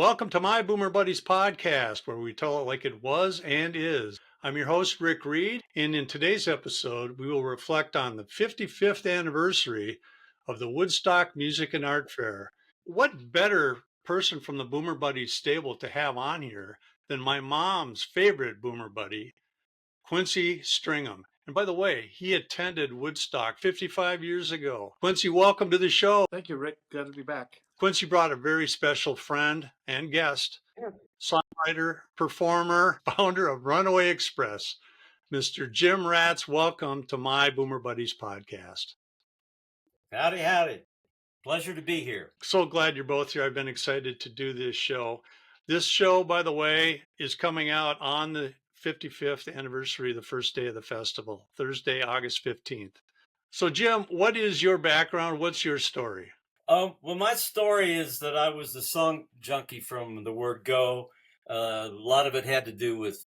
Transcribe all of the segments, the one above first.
welcome to my Boomer Buddies podcast, where we tell it like it was and is. I'm your host, Rick Reed, and in today's episode, we will reflect on the 55th anniversary of the Woodstock Music and Art Fair. What better person from the Boomer Buddies stable to have on here than my mom's favorite Boomer Buddy, Quincy Stringham. And by the way, he attended Woodstock 55 years ago. Quincy, welcome to the show. Thank you, Rick. Glad to be back. Quincy brought a very special friend and guest, songwriter, performer, founder of Runaway Express, Mr. Jim Ratts. Welcome to my Boomer Buddies podcast. Howdy, howdy. Pleasure to be here. So glad you're both here. I've been excited to do this show. This show, by the way, is coming out on the 55th anniversary, the first day of the festival, Thursday, August 15th. So, Jim, what is your background? What's your story? Well, my story is that I was the song junkie from the word go. A lot of it had to do with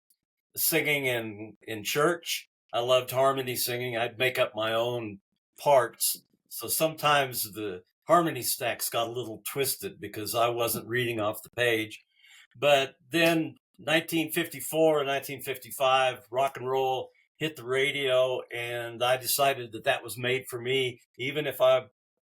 singing in church. I loved harmony singing. I'd make up my own parts. So sometimes the harmony stacks got a little twisted because I wasn't reading off the page. But then 1954 and 1955, rock and roll hit the radio, and I decided that that was made for me, even if I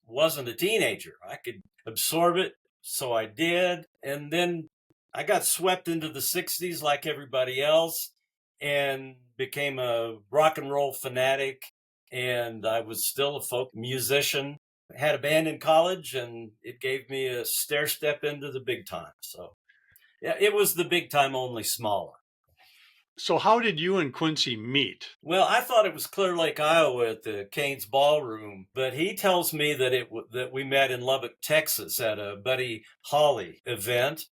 wasn't a teenager. I could absorb it, so I did. And then I got swept into the 60s like everybody else and became a rock and roll fanatic, and I was still a folk musician. I had a band in college, and it gave me a stair step into the big time. So yeah, it was the big time, only smaller. So how did you and Quincy meet? Well, I thought it was Clear Lake, Iowa at the Cain's Ballroom, but he tells me that that we met in Lubbock, Texas at a Buddy Holly event.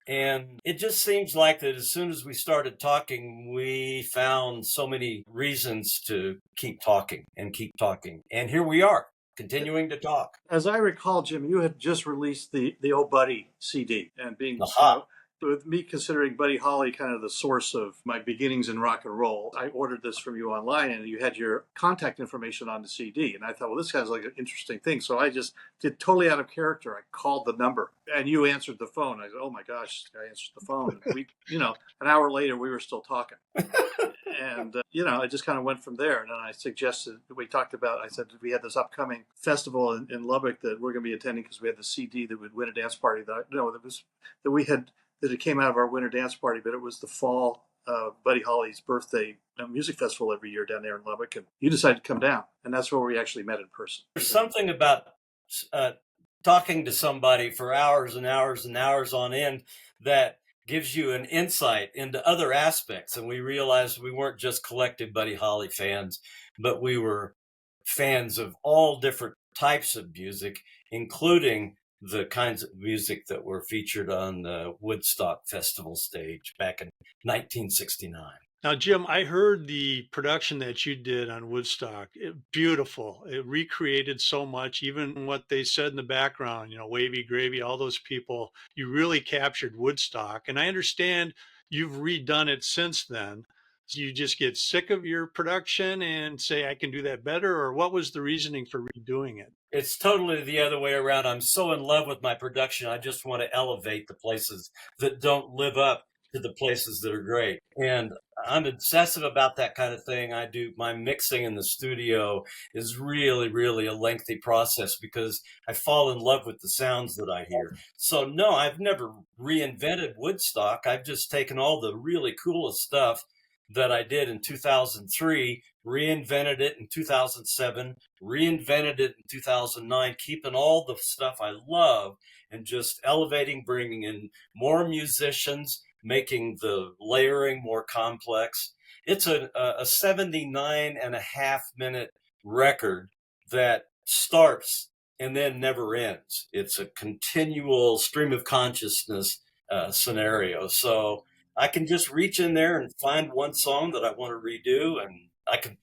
And it just seems like that as soon as we started talking, we found so many reasons to keep talking and keep talking. And here we are, continuing to talk. As I recall, Jim, you had just released the Oh Buddy CD, and being with me considering Buddy Holly kind of the source of my beginnings in rock and roll, I ordered this from you online, and you had your contact information on the CD. And I thought, well, this sounds like an interesting thing. So I just did totally out of character. I called the number, and you answered the phone. I said, oh my gosh, I answered the phone. And we, an hour later, we were still talking. And, I just kind of went from there. And then I suggested, I said, we had this upcoming festival in Lubbock that we're going to be attending because we had the CD that would win a dance party that it came out of our winter dance party, but it was the fall Buddy Holly's birthday music festival every year down there in Lubbock. And you decided to come down. And that's where we actually met in person. There's something about talking to somebody for hours and hours and hours on end that gives you an insight into other aspects. And we realized we weren't just collective Buddy Holly fans, but we were fans of all different types of music, including the kinds of music that were featured on the Woodstock Festival stage back in 1969. Now, Jim, I heard the production that you did on Woodstock. Beautiful. It recreated so much, even what they said in the background, Wavy Gravy, all those people. You really captured Woodstock. And I understand you've redone it since then. So you just get sick of your production and say, I can do that better? Or what was the reasoning for redoing it? It's totally the other way around. I'm so in love with my production. I just want to elevate the places that don't live up to the places that are great. And I'm obsessive about that kind of thing. My mixing in the studio is really, really a lengthy process because I fall in love with the sounds that I hear. So no, I've never reinvented Woodstock. I've just taken all the really coolest stuff that I did in 2003, reinvented it in 2007, reinvented it in 2009, keeping all the stuff I love and just elevating, bringing in more musicians, making the layering more complex. It's a 79 and a half minute record that starts and then never ends. It's a continual stream of consciousness scenario. So I can just reach in there and find one song that I want to redo, and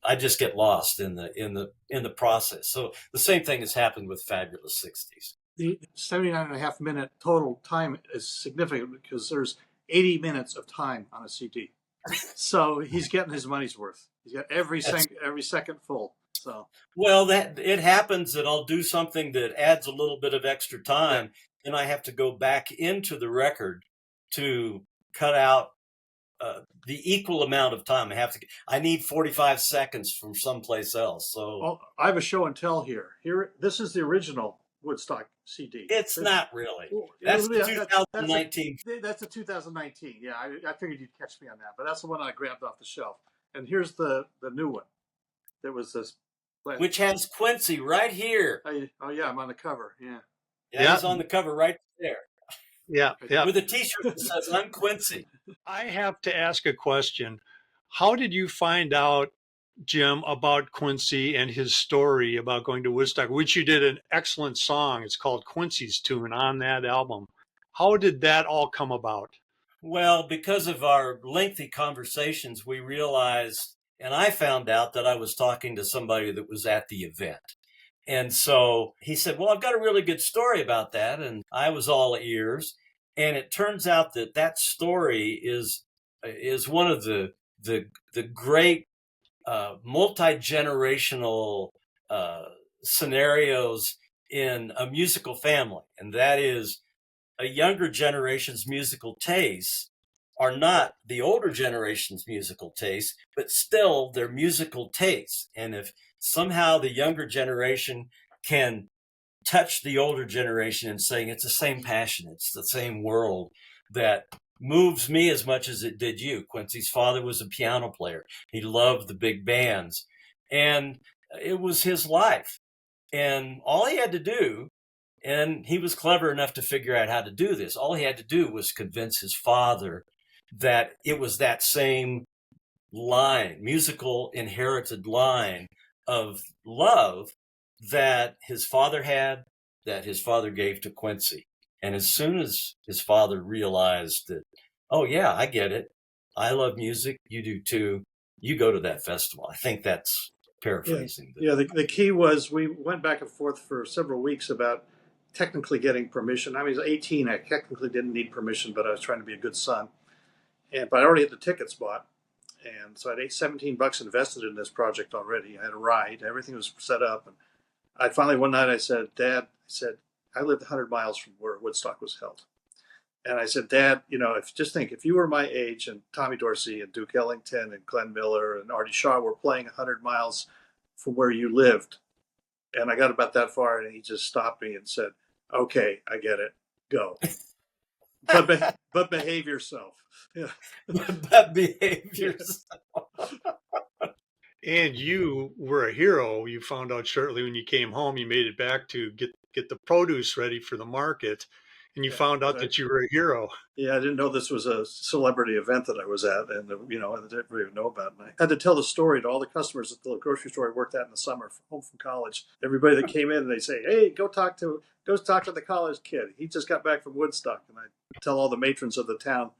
I just get lost in the process. So the same thing has happened with Fabulous 60s. The 79 and a half minute total time is significant because there's 80 minutes of time on a CD. So he's getting his money's worth. He's got every second full. So well, that it happens that I'll do something that adds a little bit of extra time, then I have to go back into the record to cut out the equal amount of time. I need 45 seconds from someplace else. So Well, I have a show and tell here. This is the original Woodstock CD. it's not really. Well, That's the that's 2019. that's the 2019. Yeah, I figured you'd catch me on that, but that's the one I grabbed off the shelf. And here's the new one. There was this, which has Quincy right here. Oh yeah, I'm on the cover. Yeah, yeah, he's on the cover right there. Yeah, yeah. With a T-shirt that says "I'm Quincy." I have to ask a question. How did you find out, Jim, about Quincy and his story about going to Woodstock, which you did an excellent song. It's called Quincy's Tune on that album. How did that all come about? Well, because of our lengthy conversations, we realized, and I found out that I was talking to somebody that was at the event. And so he said, well, I've got a really good story about that. And I was all ears. And it turns out that that story is one of the great multi-generational scenarios in a musical family. And that is, a younger generation's musical tastes are not the older generation's musical tastes, but still their musical tastes. And if somehow the younger generation can touch the older generation and saying it's the same passion, it's the same world that moves me as much as it did you. Quincy's father was a piano player. He loved the big bands, and it was his life. And all he had to do, and he was clever enough to figure out how to do this, all he had to do was convince his father that it was that same line, musical inherited line of love that his father had, that his father gave to Quincy. And as soon as his father realized that, oh yeah, I get it, I love music, you do too, you go to that festival. I think that's paraphrasing. Yeah, the key was we went back and forth for several weeks about technically getting permission. I mean, I was 18. I technically didn't need permission, but I was trying to be a good son. But I already had the tickets bought. And so I had $17 invested in this project already. I had a ride. Everything was set up. And I finally, one night I said, Dad, I lived 100 miles from where Woodstock was held. And I said, Dad, if you were my age and Tommy Dorsey and Duke Ellington and Glenn Miller and Artie Shaw were playing 100 miles from where you lived, and I got about that far, and he just stopped me and said, okay, I get it. Go. but behave yourself. Yeah. But behave yourself. And you were a hero. You found out shortly when you came home, you made it back to get the produce ready for the market. And you found out that you were a hero. Yeah, I didn't know this was a celebrity event that I was at, and I didn't even know about it. And I had to tell the story to all the customers at the grocery store I worked at in the summer, home from college. Everybody that came in, they say, "Hey, go talk to the college kid. He just got back from Woodstock." And I tell all the matrons of the town,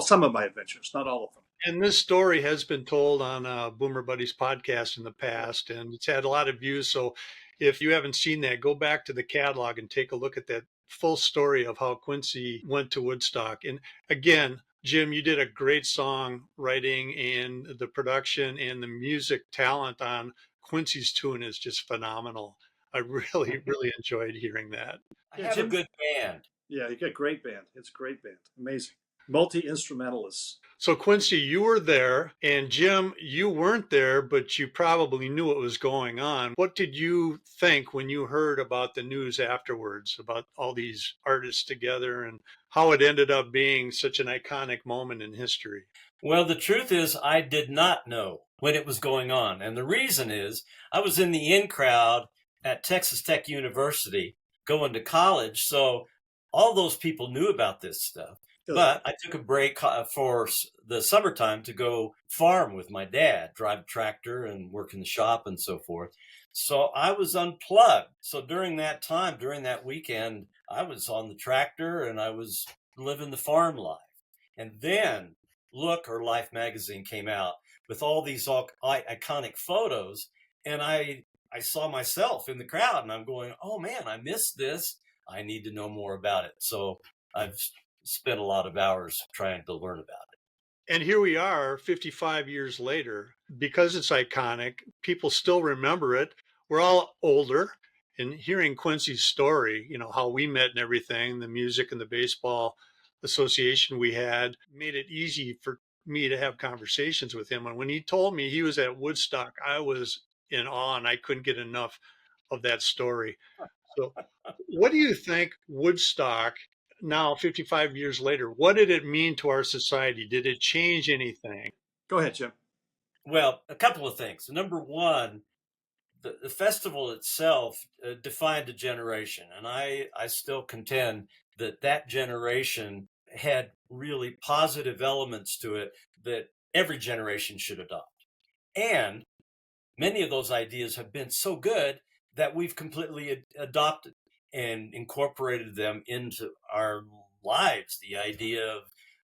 some of my adventures, not all of them. And this story has been told on Boomer Buddies podcast in the past, and it's had a lot of views. So if you haven't seen that, go back to the catalog and take a look at that full story of how Quincy went to Woodstock. And again, Jim, you did a great song writing, and the production and the music talent on Quincy's Tune is just phenomenal. I really, really enjoyed hearing that. I have a good band. Yeah, you got a great band. It's a great band. Amazing. Multi-instrumentalists. So Quincy, you were there, and Jim, you weren't there, but you probably knew what was going on. What did you think when you heard about the news afterwards, about all these artists together and how it ended up being such an iconic moment in history? Well, the truth is, I did not know when it was going on. And the reason is, I was in the in crowd at Texas Tech University going to college. So all those people knew about this stuff. But I took a break for the summertime to go farm with my dad, drive a tractor and work in the shop and so forth. So I was unplugged. So during that time, during that weekend, I was on the tractor and I was living the farm life. And then Look, or Life magazine came out with all these iconic photos. And I saw myself in the crowd and I'm going, oh man, I missed this. I need to know more about it. So I've spent a lot of hours trying to learn about it. And here we are 55 years later. Because it's iconic, people still remember it. We're all older, And hearing Quincy's story, how we met and everything, the music and the baseball association we had made it easy for me to have conversations with him. And when he told me he was at Woodstock, I was in awe and I couldn't get enough of that story. So, what do you think Woodstock, now 55 years later, what did it mean to our society? Did it change anything? Go ahead, Jim. Well, a couple of things. Number one, the festival itself defined a generation, and I still contend that generation had really positive elements to it that every generation should adopt. And many of those ideas have been so good that we've completely adopted and incorporated them into our lives. The idea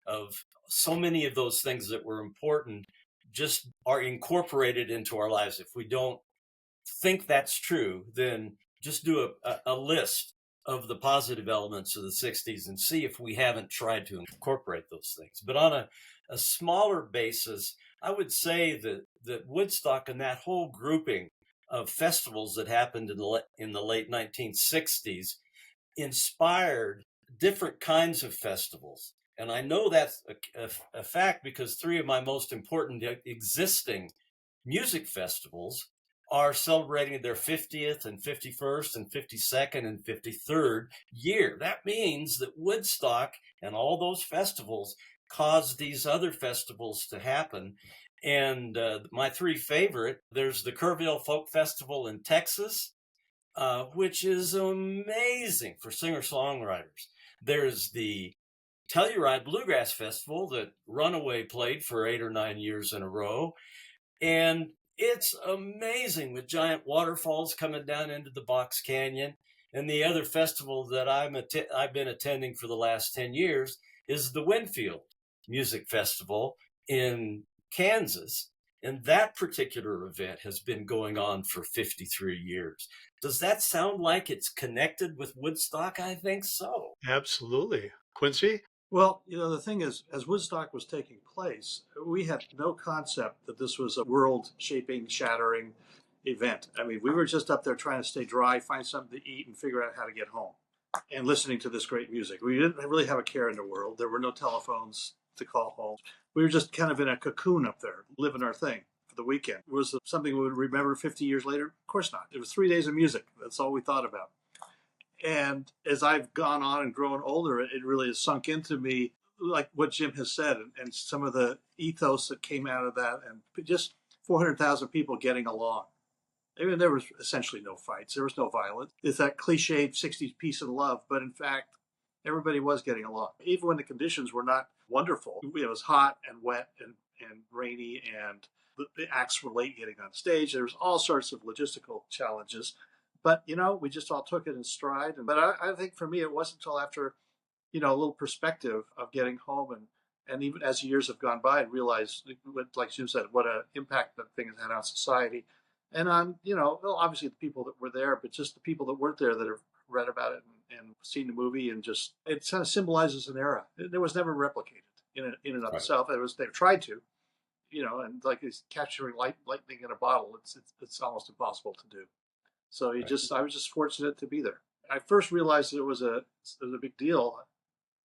of so many of those things that were important just are incorporated into our lives. If we don't think that's true, then just do a list of the positive elements of the 60s and see if we haven't tried to incorporate those things. But on a smaller basis, I would say that Woodstock and that whole grouping of festivals that happened in the late 1960s inspired different kinds of festivals. And I know that's a fact because three of my most important existing music festivals are celebrating their 50th and 51st and 52nd and 53rd year. That means that Woodstock and all those festivals caused these other festivals to happen. And my three favorite, there's the Kerrville Folk Festival in Texas, which is amazing for singer-songwriters. There's the Telluride Bluegrass Festival that Runaway played for 8 or 9 years in a row. And it's amazing with giant waterfalls coming down into the Box Canyon. And the other festival that I've been attending for the last 10 years is the Winfield Music Festival in Kansas. And that particular event has been going on for 53 years. Does that sound like it's connected with Woodstock? I think so. Absolutely. Quincy? Well, the thing is, as Woodstock was taking place, we had no concept that this was a world-shaping, shattering event. I mean, we were just up there trying to stay dry, find something to eat, and figure out how to get home, and listening to this great music. We didn't really have a care in the world. There were no telephones to call home. We were just kind of in a cocoon up there, living our thing for the weekend. Was it something we would remember 50 years later? Of course not. It was 3 days of music. That's all we thought about. And as I've gone on and grown older, it really has sunk into me, like what Jim has said, and some of the ethos that came out of that, and just 400,000 people getting along. I mean, there was essentially no fights. There was no violence. It's that cliched 60s peace and love, but in fact, everybody was getting along. Even when the conditions were not wonderful, it was hot and wet and rainy, and the acts were late getting on stage. There was all sorts of logistical challenges. But, we just all took it in stride. But I think for me, it wasn't until after, a little perspective of getting home and even as years have gone by and realized, like Jim said, what an impact that thing has had on society. And on, well, obviously the people that were there, but just the people that weren't there that have read about it and seen the movie, and just, it kind of symbolizes an era. It was never replicated in and of itself. They've tried to, and like it's capturing lightning in a bottle. It's almost impossible to do. So I was just fortunate to be there. I first realized it was a big deal.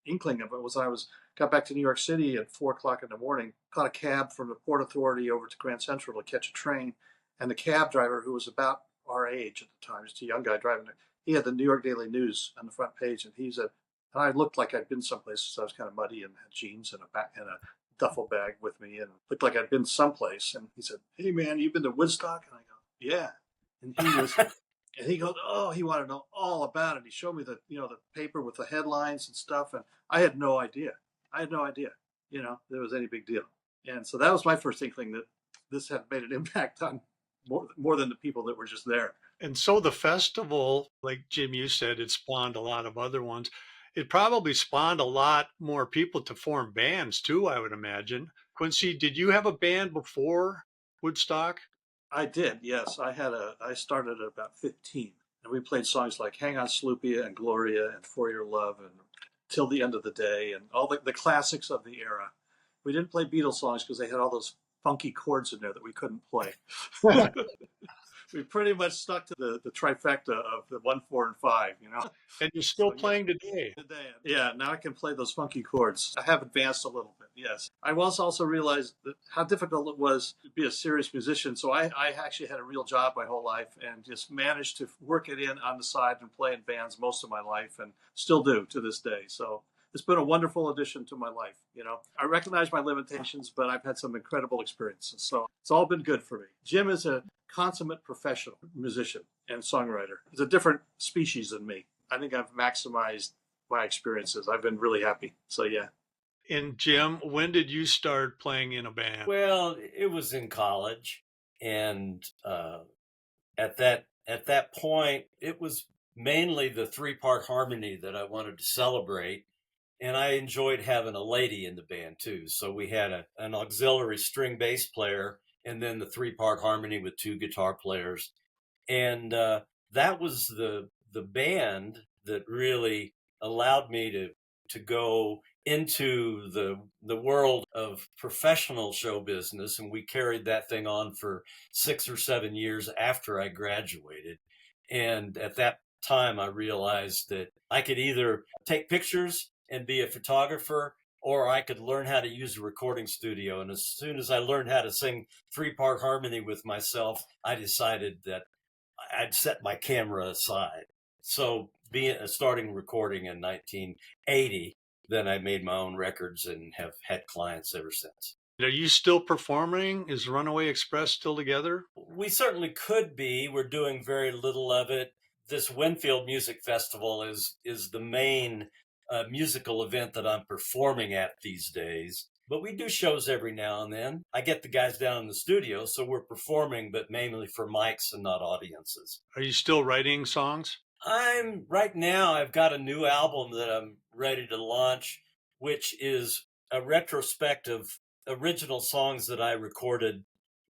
Inkling of it was I got back to New York City at 4:00 in the morning, caught a cab from the Port Authority over to Grand Central to catch a train, and the cab driver, who was about our age at the time, just a young guy driving it, he had the New York Daily News on the front page, and and I looked like I'd been someplace, so I was kind of muddy and had jeans and a duffel bag with me, and looked like I'd been someplace. And he said, "Hey man, you been to Woodstock?" And I go, "Yeah." And he goes, "Oh, he wanted to know all about it." He showed me the paper with the headlines and stuff, and I had no idea. There was any big deal. And so that was my first inkling that this had made an impact on more than the people that were just there. And so the festival, like Jim, you said, it spawned a lot of other ones. It probably spawned a lot more people to form bands too, I would imagine. Quincy, did you have a band before Woodstock? I did, yes. I started at about 15, and we played songs like Hang On Sloopia and Gloria and For Your Love and Till the End of the Day and all the classics of the era. We didn't play Beatles songs because they had all those funky chords in there that we couldn't play. we pretty much stuck to the trifecta of the 1, 4, and 5, you know. And you're still So, yeah. playing today. Yeah, now I can play those funky chords. I have advanced a little bit, yes. I also realized that how difficult it was to be a serious musician. So I actually had a real job my whole life and just managed to work it in on the side and play in bands most of my life and still do to this day. So it's been a wonderful addition to my life. You know, I recognize my limitations, but I've had some incredible experiences. So it's all been good for me. Jim is a consummate professional musician and songwriter. He's a different species than me. I think I've maximized my experiences. I've been really happy. So, yeah. And Jim, when did you start playing in a band? Well, it was in college, and at that point, it was mainly the 3-part harmony that I wanted to celebrate. And I enjoyed having a lady in the band too. So we had an auxiliary string bass player and then the 3-part harmony with 2 guitar players. And that was the band that really allowed me to go into the world of professional show business. And we carried that thing on for 6 or 7 years after I graduated. And at that time, I realized that I could either take pictures and be a photographer, or I could learn how to use a recording studio. And as soon as I learned how to sing 3-part harmony with myself, I decided that I'd set my camera aside. So starting recording in 1980, then I made my own records and have had clients ever since. Are you still performing? Is Runaway Express still together? We certainly could be. We're doing very little of it. This Winfield Music Festival is the main musical event that I'm performing at these days. But we do shows every now and then. I get the guys down in the studio, so we're performing, but mainly for mics and not audiences. Are you still writing songs? Right now, I've got a new album that I'm ready to launch, which is a retrospective original songs that I recorded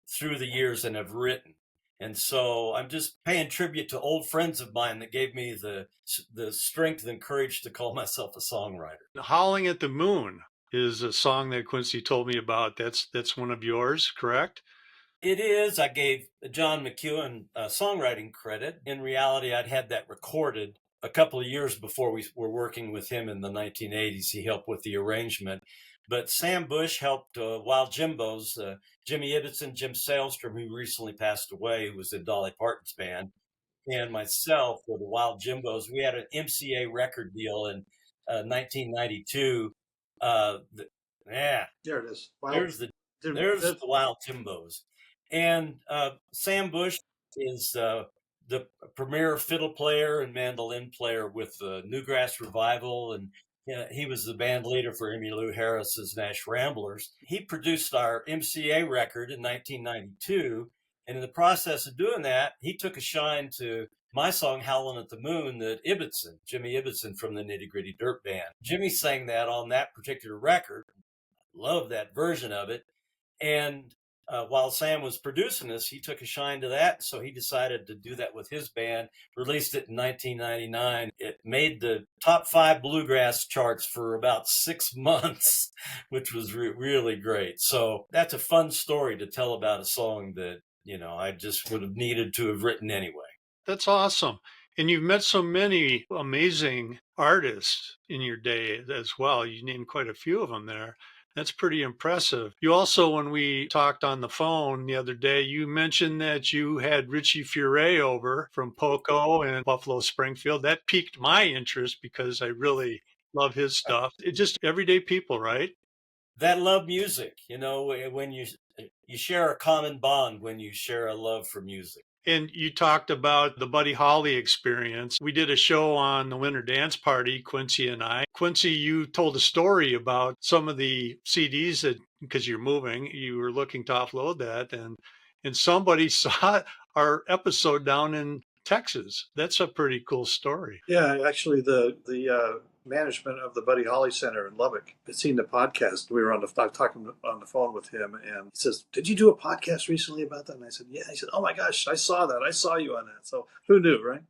through the years and have written. And so I'm just paying tribute to old friends of mine that gave me the strength and courage to call myself a songwriter. Howling at the Moon is a song that Quincy told me about. That's one of yours, correct? It is. I gave John McEwen songwriting credit. In reality, I'd had that recorded a couple of years before we were working with him in the 1980s. He helped with the arrangement. But Sam Bush helped Wild Jimbos, Jimmy Ibbotson, Jim Sailstrom, who recently passed away, who was in Dolly Parton's band, and myself with the Wild Jimbos. We had an MCA record deal in 1992. There it is. There's the Wild Jimbos. And Sam Bush is the premier fiddle player and mandolin player with the Newgrass Revival, and he was the band leader for Emmylou Harris's Nash Ramblers. He produced our MCA record in 1992, and in the process of doing that, he took a shine to my song Howlin' at the Moon that Jimmy Ibbotson from the Nitty Gritty Dirt Band. Jimmy sang that on that particular record. Love that version of it. And while Sam was producing this, he took a shine to that, so he decided to do that with his band, released it in 1999. It made the top 5 bluegrass charts for about 6 months, which was really great. So that's a fun story to tell about a song that, I just would have needed to have written anyway. That's awesome. And you've met so many amazing artists in your day as well. You named quite a few of them there. That's pretty impressive. You also, when we talked on the phone the other day, you mentioned that you had Richie Furay over from Poco and Buffalo Springfield. That piqued my interest because I really love his stuff. It's just everyday people, right? That love music, when you share a common bond, when you share a love for music. And you talked about the Buddy Holly experience. We did a show on the Winter Dance Party, Quincy and I. Quincy, you told a story about some of the CDs that, because you're moving, you were looking to offload that, and somebody saw our episode down in Texas. That's a pretty cool story. Yeah, actually, the management of the Buddy Holly Center in Lubbock had seen the podcast. We were talking on the phone with him, and he says, "Did you do a podcast recently about that?" And I said, "Yeah." He said, "Oh my gosh, I saw that. I saw you on that." So who knew, right?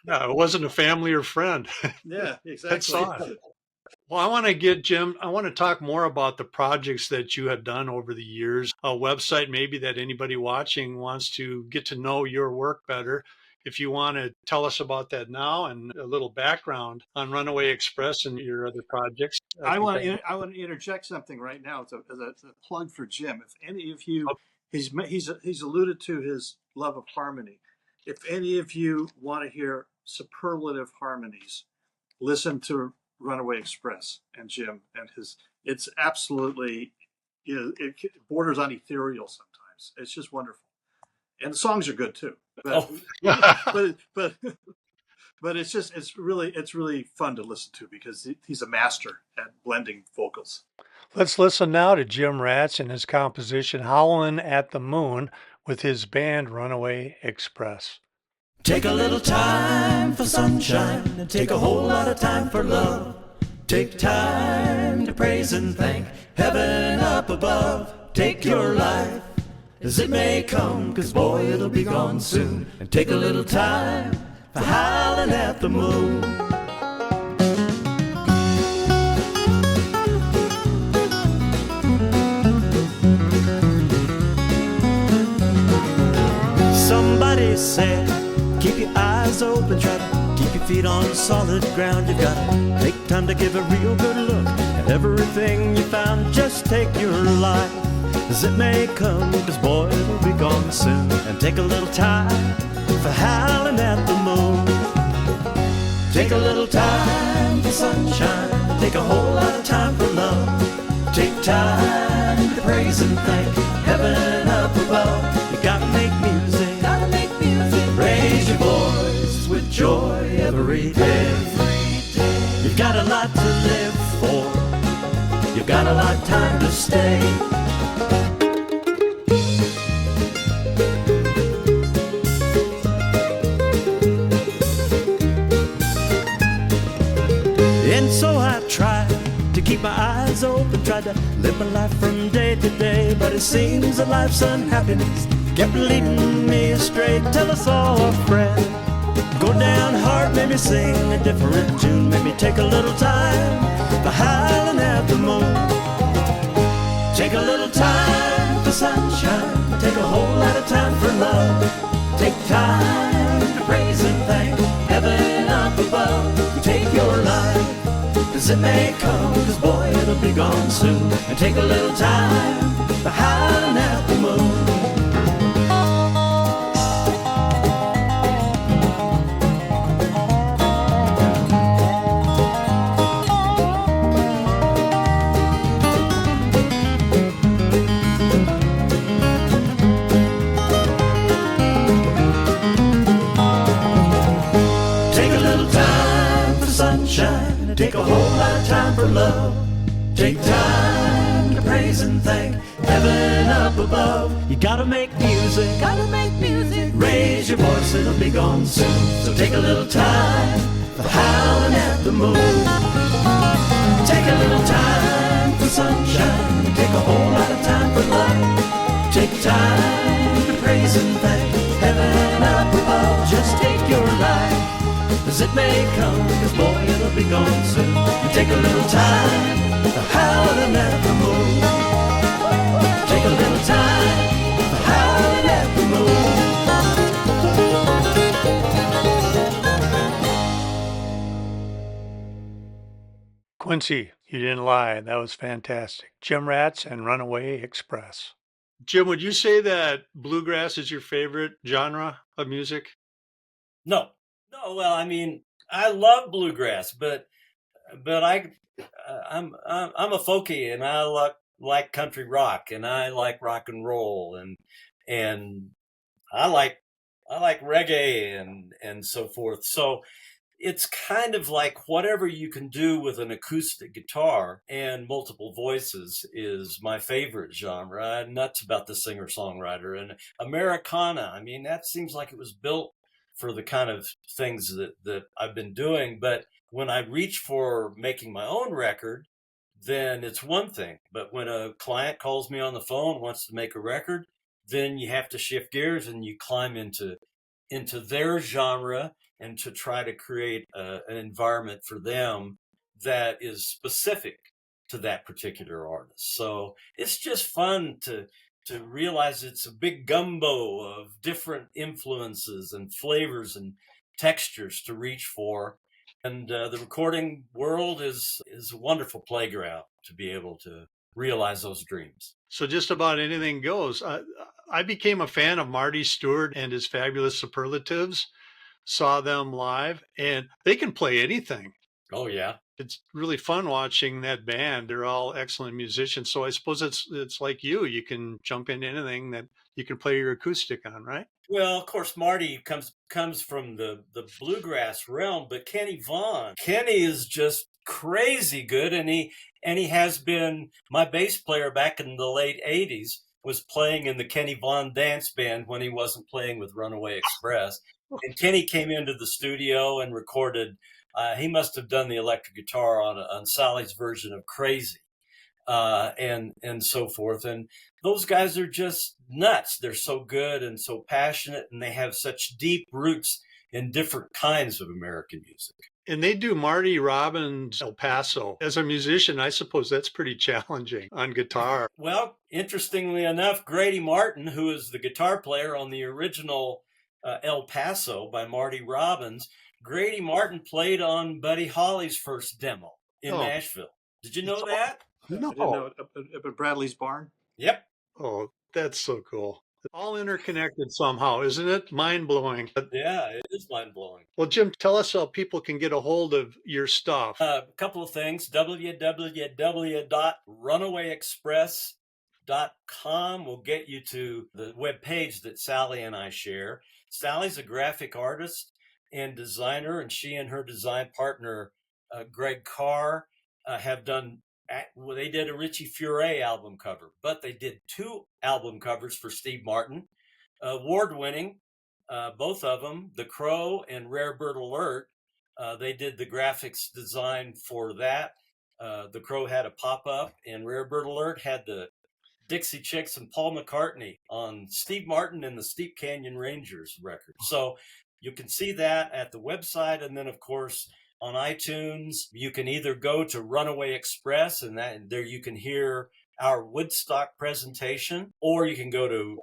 No, it wasn't a family or friend. Yeah, exactly. That saw it. Well, I want to get Jim, I want to talk more about the projects that you have done over the years, a website maybe that anybody watching wants to get to know your work better. If you want to tell us about that now and a little background on Runaway Express and your other projects, I think that. I want to interject something right now as a plug for Jim. If any of you, he's alluded to his love of harmony. If any of you want to hear superlative harmonies, listen to Runaway Express and Jim and his. It's absolutely, it borders on ethereal sometimes. It's just wonderful, and the songs are good too. But but it's really fun to listen to because he's a master at blending vocals. Let's listen now to Jim Ratts and his composition Howlin' at the Moon with his band Runaway Express. Take a little time for sunshine and take a whole lot of time for love. Take time to praise and thank heaven up above. Take your life as it may come, 'cause boy, it'll be gone soon. And take a little time for howling at the moon. Somebody said, keep your eyes open, try to keep your feet on solid ground. You've got to take time to give a real good look at everything you found. Just take your life as it may come, 'cause boy, it'll be gone soon. And take a little time for howling at the moon. Take a little time for sunshine, take a whole lot of time for love. Take time to praise and thank heaven up above. You gotta make music, raise your voice with joy every day. You've got a lot to live for, you've got a lot of time to stay. And so I try to keep my eyes open, try to live my life from day to day. But it seems that life's unhappiness kept leading me astray. Tell us all, friend, go down hard, maybe sing a different tune. Maybe take a little time for howling at the moon. Take a little time for sunshine, take a whole lot of time for love. Take time to praise and thank heaven up above. Take your life as it may come, 'cause boy, it'll be gone soon. And take a little time for howling at the moon. Take a whole lot of time for love. Take time to praise and thank heaven up above. You gotta make music, raise your voice, it'll be gone soon. So take a little time for howling at the moon. Take a little time for sunshine, take a whole lot of time for love. Take time to praise and thank heaven up above. Just take your life as it may come, 'cause boy, it'll be gone soon. And take a little time for howling at the moon. Take a little time for howling at the moon. Quincy, you didn't lie. That was fantastic. Jim Ratts and Runaway Express. Jim, would you say that bluegrass is your favorite genre of music? No. No, well, I mean, I love bluegrass, but I'm a folkie, and I like country rock, and I like rock and roll, and I like reggae and so forth. So it's kind of like whatever you can do with an acoustic guitar and multiple voices is my favorite genre. I'm nuts about the singer-songwriter. And Americana, I mean, that seems like it was built for the kind of things that I've been doing. But when I reach for making my own record, then it's one thing. But when a client calls me on the phone, wants to make a record, then you have to shift gears and you climb into their genre and to try to create an environment for them that is specific to that particular artist. So it's just fun to realize it's a big gumbo of different influences and flavors and textures to reach for. And the recording world is a wonderful playground to be able to realize those dreams. So just about anything goes. I became a fan of Marty Stewart and his fabulous Superlatives, saw them live, and they can play anything. Oh, yeah. It's really fun watching that band. They're all excellent musicians. So I suppose it's like you can jump into anything that you can play your acoustic on, right? Well, of course, Marty comes from the bluegrass realm, but Kenny is just crazy good, and he has been my bass player back in the late 80s, was playing in the Kenny Vaughan dance band when he wasn't playing with Runaway Express. And Kenny came into the studio and recorded. He must have done the electric guitar on Sally's version of Crazy, and so forth. And those guys are just nuts. They're so good and so passionate, and they have such deep roots in different kinds of American music. And they do Marty Robbins' El Paso. As a musician, I suppose that's pretty challenging on guitar. Well, interestingly enough, Grady Martin, who is the guitar player on the original El Paso by Marty Robbins, Grady Martin played on Buddy Holly's first demo in Nashville. Did you know that? No. I didn't know up at Bradley's barn. Yep. Oh, that's so cool. All interconnected somehow, isn't it? Mind-blowing. Yeah, it is mind-blowing. Well, Jim, tell us how people can get a hold of your stuff. A couple of things. www.runawayexpress.com will get you to the webpage that Sally and I share. Sally's a graphic artist and designer, and she and her design partner, Greg Carr, have done. Well, they did a Richie Furay album cover, but they did 2 album covers for Steve Martin, award-winning, both of them, The Crow and Rare Bird Alert. They did the graphics design for that. The Crow had a pop-up, and Rare Bird Alert had the Dixie Chicks and Paul McCartney on Steve Martin and the Steep Canyon Rangers record. So you can see that at the website, and then, of course, on iTunes, you can either go to Runaway Express, and there you can hear our Woodstock presentation, or you can go to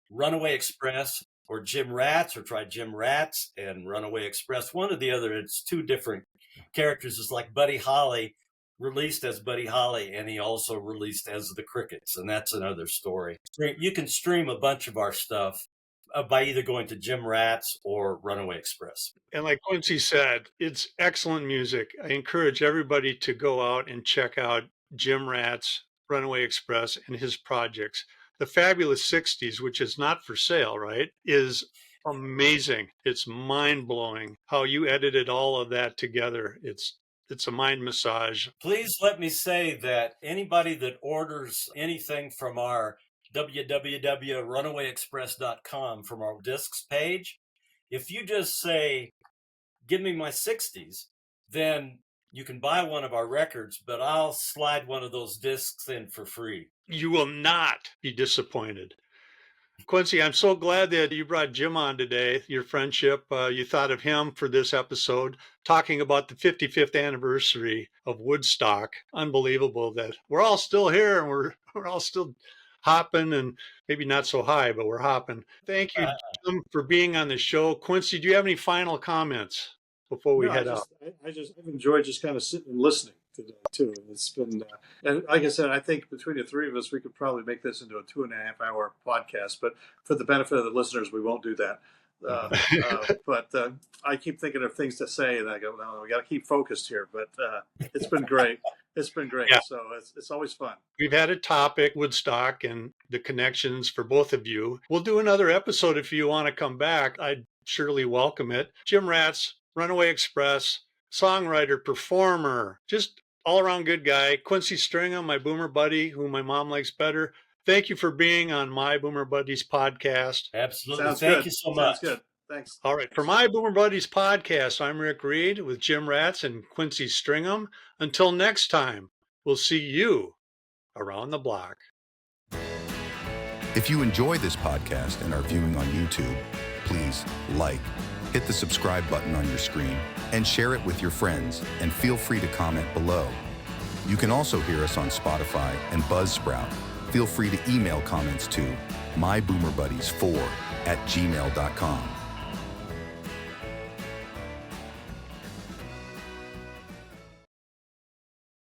Runaway Express or Jim Ratts, or try Jim Ratts and Runaway Express. One or the other. It's 2 different characters. It's like Buddy Holly released as Buddy Holly, and he also released as the Crickets, and that's another story. You can stream a bunch of our stuff by either going to Jim Ratts or Runaway Express. And like Quincy said, it's excellent music. I encourage everybody to go out and check out Jim Ratts, Runaway Express, and his projects. The Fabulous 60s, which is not for sale, right, is amazing. It's mind-blowing how you edited all of that together. It's a mind massage. Please let me say that anybody that orders anything from our www.runawayexpress.com from our discs page, if you just say, give me my 60s, then you can buy one of our records, but I'll slide one of those discs in for free. You will not be disappointed. Quincy, I'm so glad that you brought Jim on today, your friendship. You thought of him for this episode, talking about the 55th anniversary of Woodstock. Unbelievable that we're all still here and we're all still hopping, and maybe not so high, but we're hopping. Thank you, Jim, for being on the show. Quincy, do you have any final comments before we head out? I've enjoyed just kind of sitting and listening today too. It's been, and like I said, I think between the 3 of us, we could probably make this into a 2.5-hour podcast. But for the benefit of the listeners, we won't do that. But I keep thinking of things to say, and I go, no, we got to keep focused here. But it's been great. It's been great. Yeah. So it's always fun. We've had a topic, Woodstock, and the connections for both of you. We'll do another episode if you want to come back. I'd surely welcome it. Jim Ratts, Runaway Express, songwriter, performer, just all-around good guy. Quincy Stringham, my boomer buddy, who my mom likes better. Thank you for being on my Boomer Buddies podcast. Absolutely. Thank you so much. Sounds good. Thanks. All right. For my Boomer Buddies podcast, I'm Rick Reed with Jim Ratts and Quincy Stringham. Until next time, we'll see you around the block. If you enjoy this podcast and are viewing on YouTube, please like, hit the subscribe button on your screen and share it with your friends, and feel free to comment below. You can also hear us on Spotify and Buzzsprout. Feel free to email comments to myboomerbuddies4@gmail.com.